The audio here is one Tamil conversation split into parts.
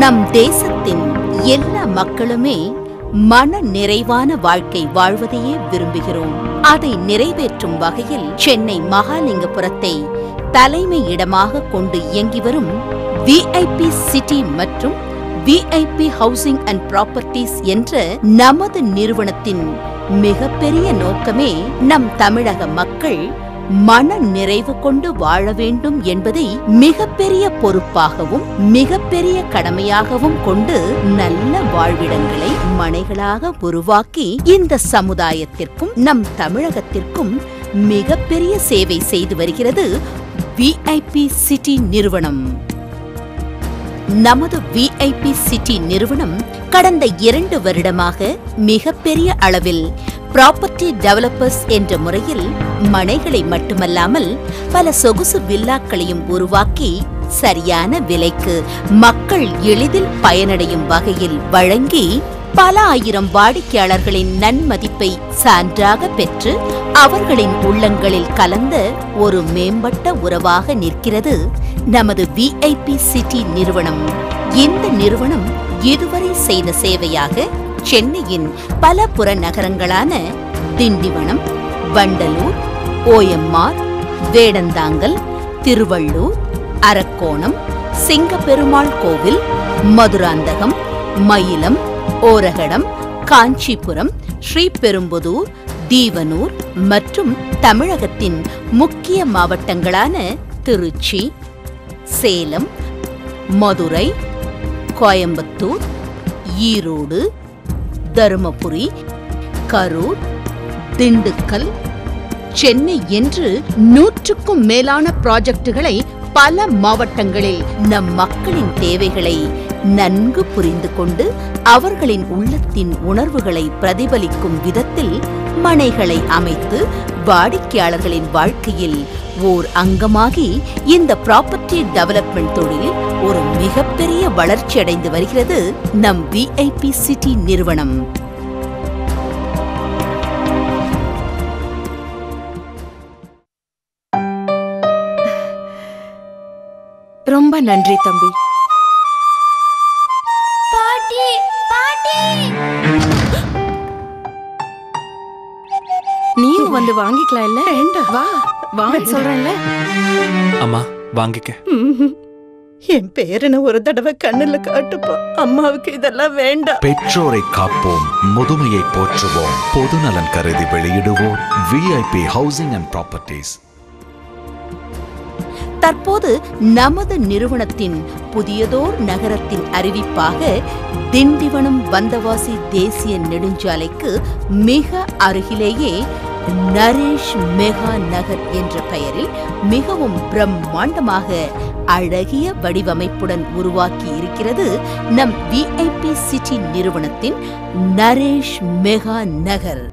நம் தேசத்தின் எல்லா மக்களுமே மன நிறைவான வாழ்க்கை வாழ்வதையே விரும்புகிறோம். அதை நிறைவேற்றும் வகையில் சென்னை மகாலிங்கபுரத்தை தலைமையிடமாக கொண்டு இயங்கி வரும் விஐபி சிட்டி மற்றும் விஐபி ஹவுசிங் அண்ட் ப்ராப்பர்ட்டிஸ் என்ற நமது நிறுவனத்தின் மிகப்பெரிய நோக்கமே நம் தமிழக மக்கள் மன நிறைவு கொண்டு வாழ வேண்டும் என்பதை மிகப்பெரிய பொறுப்பாகவும் மிகப்பெரிய கடமையாகவும் கொண்டு நல்ல வாழ்விடங்களை மனைகளாக உருவாக்கி இந்த சமுதாயத்திற்கும் நம் தமிழகத்திற்கும் மிகப்பெரிய சேவை செய்து வருகிறது விஐபி சிட்டி நிறுவனம். நமது விஐபி சிட்டி நிறுவனம் கடந்த 2 வருடமாக மிகப்பெரிய அளவில் ப்ராப்பர்ட்டி டெவலப்பர்ஸ் என்ற முறையில் மனைகளை மட்டுமல்லாமல் பல சொகுசு வில்லாக்களையும் உருவாக்கி சரியான விலைக்கு மக்கள் எளிதில் பயனடையும் வகையில் வழங்கி பல ஆயிரம் வாடிக்கையாளர்களின் நன்மதிப்பை சான்றாக பெற்று அவர்களின் உள்ளங்களில் கலந்த ஒரு மேம்பட்ட உறவாக நிற்கிறது நமது விஐபி சிட்டி நிறுவனம். இந்த நிறுவனம் இதுவரை செய்த சேவையாக சென்னையின் பல புறநகரங்களான திண்டிவனம், வண்டலூர், ஓஎம்ஆர், வேடந்தாங்கல், திருவள்ளூர், அரக்கோணம், சிங்கப்பெருமாள் கோவில், மதுராந்தகம், மயிலம், ஓரகடம், காஞ்சிபுரம், ஸ்ரீபெரும்புதூர், தீவனூர் மற்றும் தமிழகத்தின் முக்கிய மாவட்டங்களான திருச்சி, சேலம், மதுரை, கோயம்புத்தூர், ஈரோடு, தருமபுரி, கரூர், திண்டுக்கல், சென்னை என்று 100க்கும் மேலான ப்ராஜெக்டுகளை பல மாவட்டங்களில் நம் மக்களின் தேவைகளை நன்கு புரிந்து கொண்டு அவர்களின் உள்ளத்தின் உணர்வுகளை பிரதிபலிக்கும் விதத்தில் மனைகளை அமைத்து வாடிக்கையாளர்களின் வாழ்க்கையில் ஓர் அங்கமாகி இந்த ப்ராப்பர்ட்டி டெவலப்மெண்ட் தொழிலில் ஒரு மிகப்பெரிய வளர்ச்சி அடைந்து வருகிறது நம் விஐபி சிட்டி நிறுவனம். ரொம்ப நன்றி தம்பி. பாட்டி பாட்டி நீயும் வந்து வாங்கிக்கலாம் இல்ல? வா வாங்க சொல்றேன்ல. அம்மா வாங்கிக்க. என் பேரனை ஒரு தடவை கண்ணுல காட்டுப்பா. அம்மாவுக்கு இதெல்லாம் வேண்டாம். பெற்றோரை காப்போம், முதுமையை போற்றுவோம். பொதுநலன் கருதி வெளியிடுவோம் விஐபி ஹவுசிங் அண்ட் ப்ராப்பர்ட்டிஸ். தற்போது நமது நிறுவனத்தின் புதியதோர் நகரத்தின் அறிவிப்பாக திண்டிவனம் வந்தவாசி தேசிய நெடுஞ்சாலைக்கு மிக அருகிலேயே நரேஷ் மெகா நகர் என்ற பெயரில் மிகவும் பிரம்மாண்டமாக அழகிய வடிவமைப்புடன் உருவாக்கி இருக்கிறது நம் விஐபி சிட்டி நிறுவனத்தின் நரேஷ் மெகா நகர்.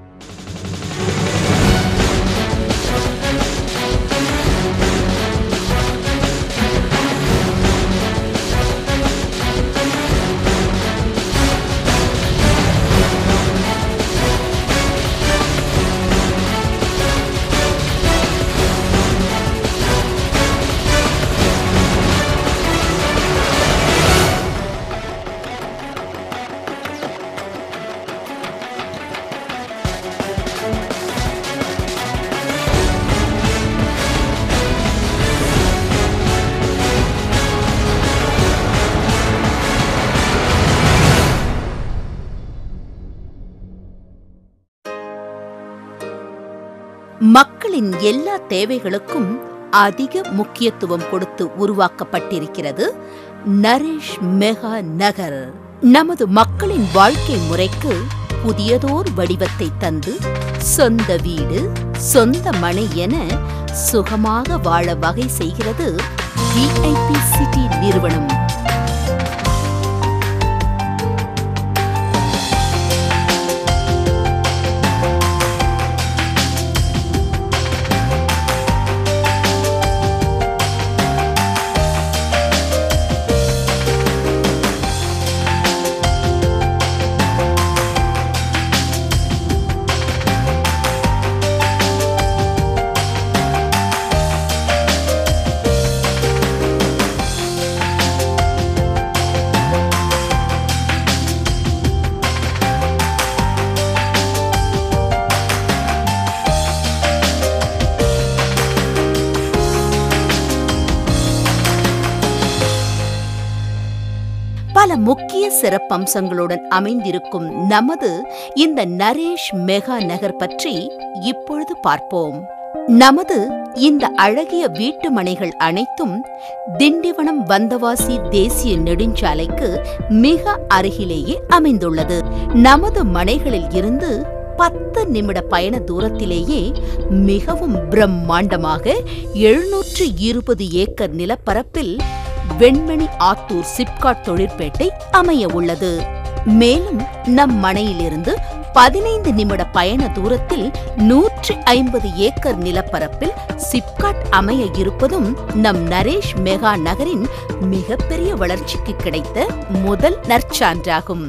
மக்களின் எல்லா தேவைகளுக்கும் அதிக முக்கியத்துவம் கொடுத்து உருவாக்கப்பட்டிருக்கிறது நரேஷ் மெகா நகர். நமது மக்களின் வாழ்க்கை முறைக்கு புதியதோர் வடிவத்தை தந்து சொந்த வீடு, சொந்த மனை என சுகமாக வாழ வகை செய்கிறது விஐபி சிட்டி நிறுவனம். முக்கிய சிறப்பம்சங்களுடன் அமைந்திருக்கும் நமது இந்த நரேஷ் மெகா நகர் பற்றி இப்பொழுது பார்ப்போம். நமது இந்த அழகிய வீட்டு மனைகள் அனைத்தும் திண்டிவனம் வந்தவாசி தேசிய நெடுஞ்சாலைக்கு மிக அருகிலேயே அமைந்துள்ளது. நமது மனைகளில் இருந்து 10 நிமிட பயண தூரத்திலேயே மிகவும் பிரம்மாண்டமாக 720 ஏக்கர் நிலப்பரப்பில் வெண்மணி ஆத்தூர் சிப்காட் தொழிற்பேட்டை அமைய உள்ளது. மேலும் நம் மனையிலிருந்து 15 நிமிட பயண தூரத்தில் 150 ஏக்கர் நிலப்பரப்பில் சிப்காட் அமைய இருப்பதும் நம் நரேஷ் மெகா நகரின் மிகப்பெரிய வளர்ச்சிக்கு கிடைத்த முதல் நற்சான்றாகும்.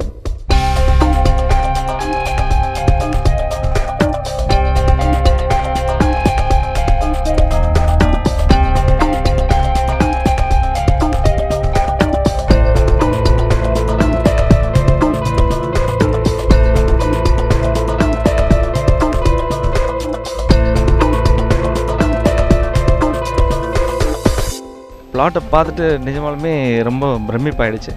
பிளாட்டை பார்த்துட்டு நிஜமாலுமே ரொம்ப பிரமிப்பாயிடுச்சு.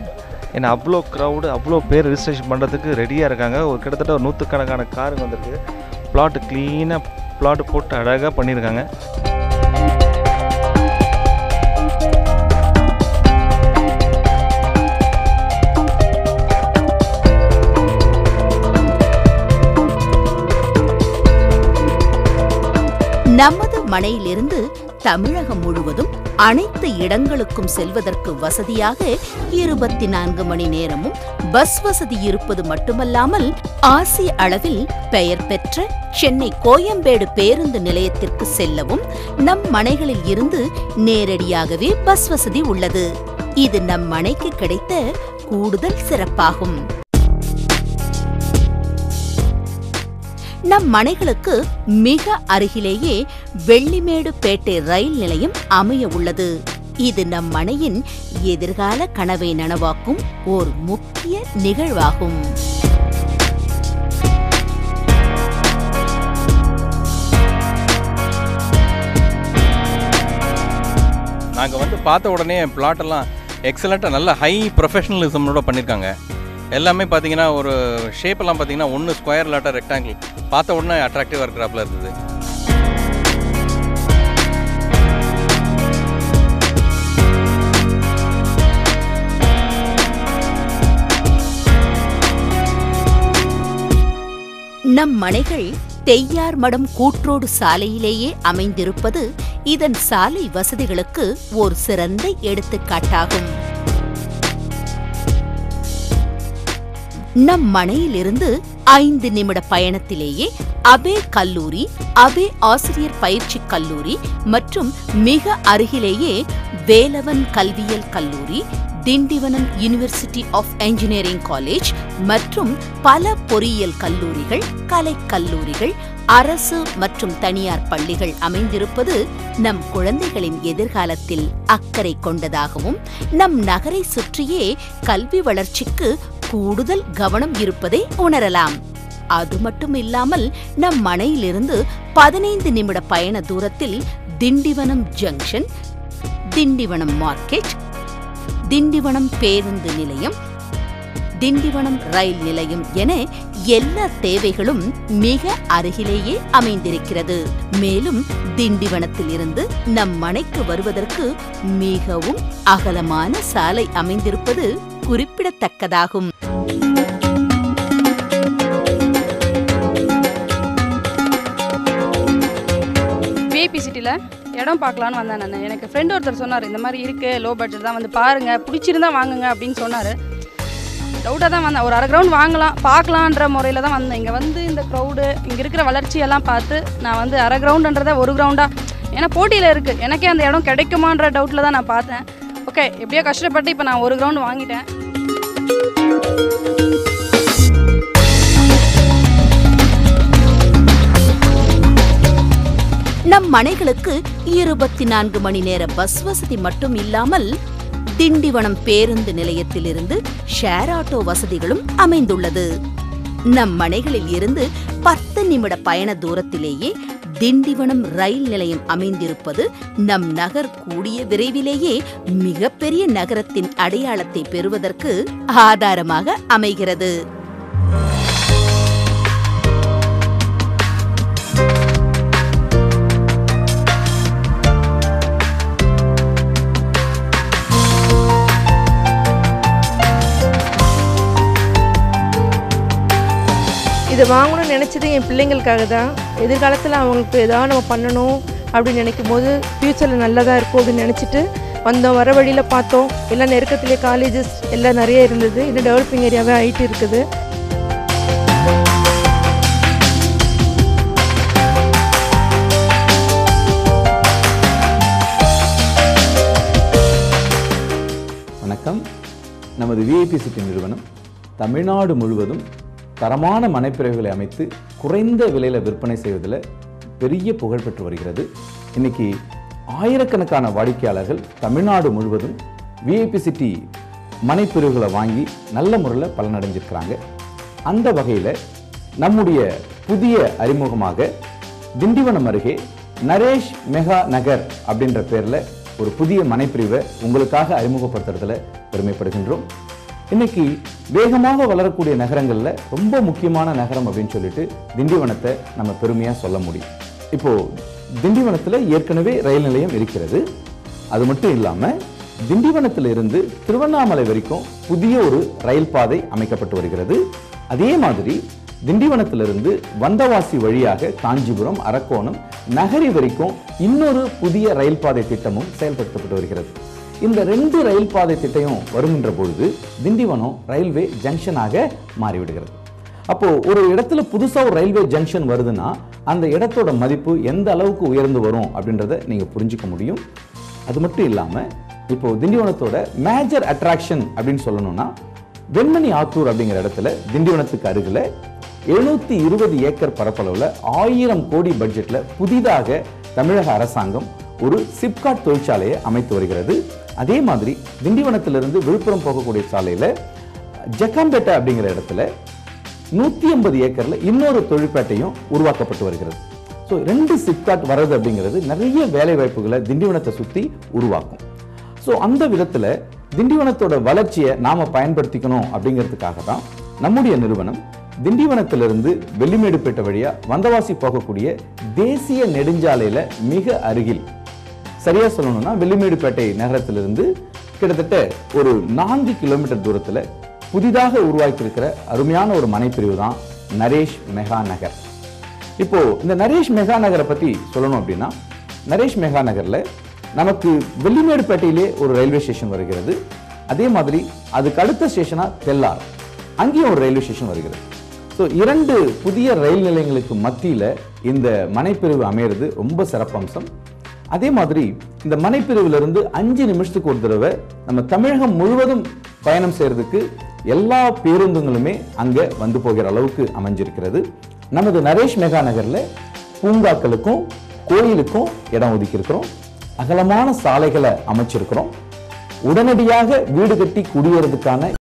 ஏன்னா அவ்வளோ க்ரௌடு, அவ்வளோ பேர் ரிஜிஸ்ட்ரேஷன் பண்ணுறதுக்கு ரெடியாக இருக்காங்க. கிட்டத்தட்ட ஒரு 100 கணக்கான காருங்க வந்திருக்கு. பிளாட்டு க்ளீனாக பிளாட்டு போட்டு அழகாக பண்ணியிருக்காங்க. நமது மனையிலிருந்து தமிழகம் முழுவதும் அனைத்து இடங்களுக்கும் செல்வதற்கு வசதியாக 24 மணி நேரமும் பஸ் வசதி இருப்பது மட்டுமல்லாமல் ஆசிய அளவில் பெயர் பெற்ற சென்னை கோயம்பேடு பேருந்து நிலையத்திற்கு செல்லவும் நம் மனைகளில் இருந்து நேரடியாகவே பஸ் வசதி உள்ளது. இது நம் மனைக்கு கிடைத்த கூடுதல் சிறப்பாகும். நம் மனைகளுக்கு மிக அருகிலேயே வெள்ளிமேடு பேட்டை ரயில் நிலையம் அமைய உள்ளது. இது நம் மனையின் எதிர்கால கனவை நனவாக்கும் ஓர் முக்கிய நிகழ்வாகும். நாங்கள் பார்த்த உடனே பிளாட்டெல்லாம் எக்ஸலண்ட்டாக நல்ல ஹை ப்ரொஃபஷனலிசமோட பண்ணியிருக்காங்க. எல்லாமே பார்த்தீங்கன்னா ஒரு ஷேப்பெல்லாம் பார்த்தீங்கன்னா ஒன்று ஸ்கொயர் இல்லாட்டா ரெக்டாங்கிள், பார்த்த உடனே அட்ராக்டிவாக இருக்கிறாப்புல இருந்தது. நம் மனைகள் தெய்யார் மடம் கூட்ரோடு சாலையிலேயே அமைந்திருப்பது இதன் சாலை வசதிகளுக்கு ஒரு சிறந்த எடுத்துக்காட்டாகும். நம் மனையிலிருந்து 5 நிமிட பயணத்திலேயே அபே கல்லூரி, அபே ஆசிரியர் பயிற்சி கல்லூரி மற்றும் மிக அருகிலேயே வேலவன் கல்வியியல் கல்லூரி, Tindivanam university of engineering college மற்றும் பல பொறியியல் கல்லூரிகள், கலைக்கல்லூரிகள், அரசு மற்றும் தனியார் பள்ளிகள் அமைந்திருப்பது நம் குழந்தைகளின் எதிர்காலத்தில் அக்கறை கொண்டதாகவும் நம் நகரை சுற்றியே கல்வி வளர்ச்சிக்கு கூடுதல் கவனம் இருப்பதை உணரலாம். அது மட்டும் இல்லாமல் நம் மனையிலிருந்து 15 நிமிட பயண தூரத்தில் திண்டிவனம் ஜங்ஷன், திண்டிவனம் மார்க்கெட், திண்டிவனம் பேருந்து நிலையம், திண்டிவனம் ரயில் நிலையம் என எல்லா தேவைகளும் மிக அருகிலேயே அமைந்திருக்கிறது. மேலும் திண்டிவனத்தில் இருந்து நம் மனைக்கு வருவதற்கு மிகவும் அகலமான சாலை அமைந்திருப்பது குறிப்பிடத்தக்கதாகும். விஐபி சிட்டியில் இடம் பார்க்கலான்னு வந்தேன் நான். எனக்கு ஃப்ரெண்ட் ஒருத்தர் சொன்னார், இந்த மாதிரி இருக்குது, லோ பட்ஜெட் தான், வந்து பாருங்கள், பிடிச்சிருந்தா வாங்குங்க அப்படின்னு சொன்னார். டவுட்டாக தான் வந்தேன். ஒரு 1/2 கிரவுண்ட் வாங்கலாம் பார்க்கலான்ற முறையில் தான் வந்தேன். இங்கே வந்து இந்த க்ரௌடு, இங்கே இருக்கிற வளர்ச்சியெல்லாம் பார்த்து நான் வந்து 1/2 கிரவுண்டுன்றதை 1 கிரவுண்டாக, ஏன்னா போட்டியில் இருக்குது, எனக்கே அந்த இடம் கிடைக்குமான்ற டவுட்டில் தான் நான் பார்த்தேன். ஓகே, எப்படியோ கஷ்டப்பட்டு இப்போ நான் 1 கிரவுண்ட் வாங்கிட்டேன். நம் மனைகளுக்கு 24 மணி நேர பஸ் வசதி மட்டும் இல்லாமல் திண்டிவனம் பேருந்து நிலையத்திலிருந்து ஷேர் ஆட்டோ வசதிகளும் அமைந்துள்ளது. நம் மனைகளில் இருந்து 10 நிமிட பயண தூரத்திலேயே திண்டிவனம் ரயில் நிலையம் அமைந்திருப்பது நம் நகர் கூடிய விரைவிலேயே மிகப்பெரிய நகரத்தின் அடையாளத்தை பெறுவதற்கு ஆதாரமாக அமைகிறது. இதை வாங்கணும்னு நினச்சது என் பிள்ளைங்களுக்காக தான். எதிர்காலத்தில் அவங்களுக்கு ஏதாவது நம்ம பண்ணணும் அப்படின்னு நினைக்கும் போது ஃப்யூச்சரில் நல்லதாக இருக்கும் அப்படின்னு நினச்சிட்டு வந்தோம். வர வழியில் பார்த்தோம், எல்லாம் நெருக்கத்திலே காலேஜஸ் எல்லாம் நிறைய இருந்தது. இன்னும் டெவலப்பிங் ஏரியாவே ஆகிட்டு இருக்குது. வணக்கம். நமது விஐபி சிட்டி நிறுவனம் தமிழ்நாடு முழுவதும் தரமான மனைப்பிரிவுகளை அமைத்து குறைந்த விலையில் விற்பனை செய்வதில் பெரிய புகழ் பெற்று வருகிறது. இன்னைக்கு ஆயிரக்கணக்கான வாடிக்கையாளர்கள் தமிழ்நாடு முழுவதும் விஐபி சிட்டி மனைப்பிரிவுகளை வாங்கி நல்ல முறையில் பலனடைஞ்சிருக்கிறாங்க. அந்த வகையில் நம்முடைய புதிய அறிமுகமாக திண்டிவனம் அருகே நரேஷ் மெகா நகர் அப்படின்ற பேரில் ஒரு புதிய மனைப்பிரிவை உங்களுக்காக அறிமுகப்படுத்துறதுல பெருமைப்படுகின்றோம். இன்னைக்கு வேகமாக வளரக்கூடிய நகரங்களில் ரொம்ப முக்கியமான நகரம் அப்படின்னு சொல்லிட்டு திண்டிவனத்தை நம்ம பெருமையாக சொல்ல முடியும். இப்போ திண்டிவனத்தில் ஏற்கனவே ரயில் நிலையம் இருக்கிறது. அது மட்டும் இல்லாமல் திண்டிவனத்தில் இருந்து திருவண்ணாமலை வரைக்கும் புதிய ஒரு ரயில் பாதை அமைக்கப்பட்டு வருகிறது. அதே மாதிரி திண்டிவனத்திலிருந்து வந்தவாசி வழியாக காஞ்சிபுரம், அரக்கோணம், நகரி வரைக்கும் இன்னொரு புதிய ரயில் பாதை திட்டமும் செயல்படுத்தப்பட்டு வருகிறது. இந்த 2 ரயில் பாதை திட்டம் வருகின்ற பொழுது திண்டிவனம் ரயில்வே ஜங்ஷனாக மாறிவிடுகிறது. அப்போ ஒரு இடத்துல புதுசா ஒரு ரயில்வே ஜங்ஷன் வருதுன்னா அந்த இடத்தோட மதிப்பு எந்த அளவுக்கு உயர்ந்து வரும் அப்படின்றத நீங்க புரிஞ்சுக்க முடியும். அது மட்டும் இல்லாம இப்போ திண்டிவனத்தோட மேஜர் அட்ராக்ஷன் அப்படின்னு சொல்லணும்னா வெண்மணி ஆத்தூர் அப்படிங்கிற இடத்துல திண்டிவனத்துக்கு அருகில 720 ஏக்கர் பரப்பளவுல 1000 கோடி பட்ஜெட்ல புதிதாக தமிழக அரசாங்கம் ஒரு சிப்காட் தொழிற்சாலையை அமைத்து வருகிறது. அதே மாதிரி திண்டிவனத்திலிருந்து விழுப்புரம் போகக்கூடிய சாலையில ஜக்காம்பேட்டை அப்படிங்கிற இடத்துல 150 ஏக்கர்ல இன்னொரு தொழிற்பேட்டையும் உருவாக்கப்பட்டு வருகிறது. ஸோ 2 சிப்காட் வர்றது அப்படிங்கிறது நிறைய வேலை வாய்ப்புகளை திண்டிவனத்தை சுற்றி உருவாக்கும். ஸோ அந்த விதத்தில் திண்டிவனத்தோட வளர்ச்சியை நாம பயன்படுத்திக்கணும் அப்படிங்கிறதுக்காக தான் நம்முடைய நிறுவனம் திண்டிவனத்திலிருந்து வெள்ளிமேடுபேட்டை வழியா வந்தவாசி போகக்கூடிய தேசிய நெடுஞ்சாலையில மிக அருகில், சரியா சொல்லணும்னா வெள்ளிமேடுபேட்டை நகரத்திலிருந்து கிட்டத்தட்ட ஒரு 4 கிலோமீட்டர் தூரத்துல புதிதாக உருவாக்கி இருக்கிற அருமையான ஒரு மனைப்பிரிவு தான் நரேஷ் மெகா நகர். இப்போ இந்த நரேஷ் மெகா நகரை பத்தி சொல்லணும் அப்படின்னா நரேஷ் மெகா நகர்ல நமக்கு வெள்ளிமேடுபேட்டையிலே ஒரு ரயில்வே ஸ்டேஷன் வருகிறது. அதே மாதிரி அதுக்கு அடுத்த ஸ்டேஷனா தெல்லார், அங்கேயும் ஒரு ரயில்வே ஸ்டேஷன் வருகிறது. ஸோ 2 புதிய ரயில் நிலையங்களுக்கு மத்தியில் இந்த மனைப்பிரிவு அமையிறது ரொம்ப சிறப்பம்சம். அதே மாதிரி இந்த மனைப்பிரிவிலிருந்து 5 நிமிஷத்துக்கு ஒரு தடவை நம்ம தமிழகம் முழுவதும் பயணம் செய்யறதுக்கு எல்லா பேருந்துகளுமே அங்க வந்து போகிற அளவுக்கு அமைஞ்சிருக்கிறது. நமது நரேஷ் மெகா நகர்ல பூங்காக்களுக்கும் கோயிலுக்கும் இடம் ஒதுக்கி இருக்கிறோம். அகலமான சாலைகளை அமைச்சிருக்கிறோம். உடனடியாக வீடு கட்டி குடியேறதுக்கான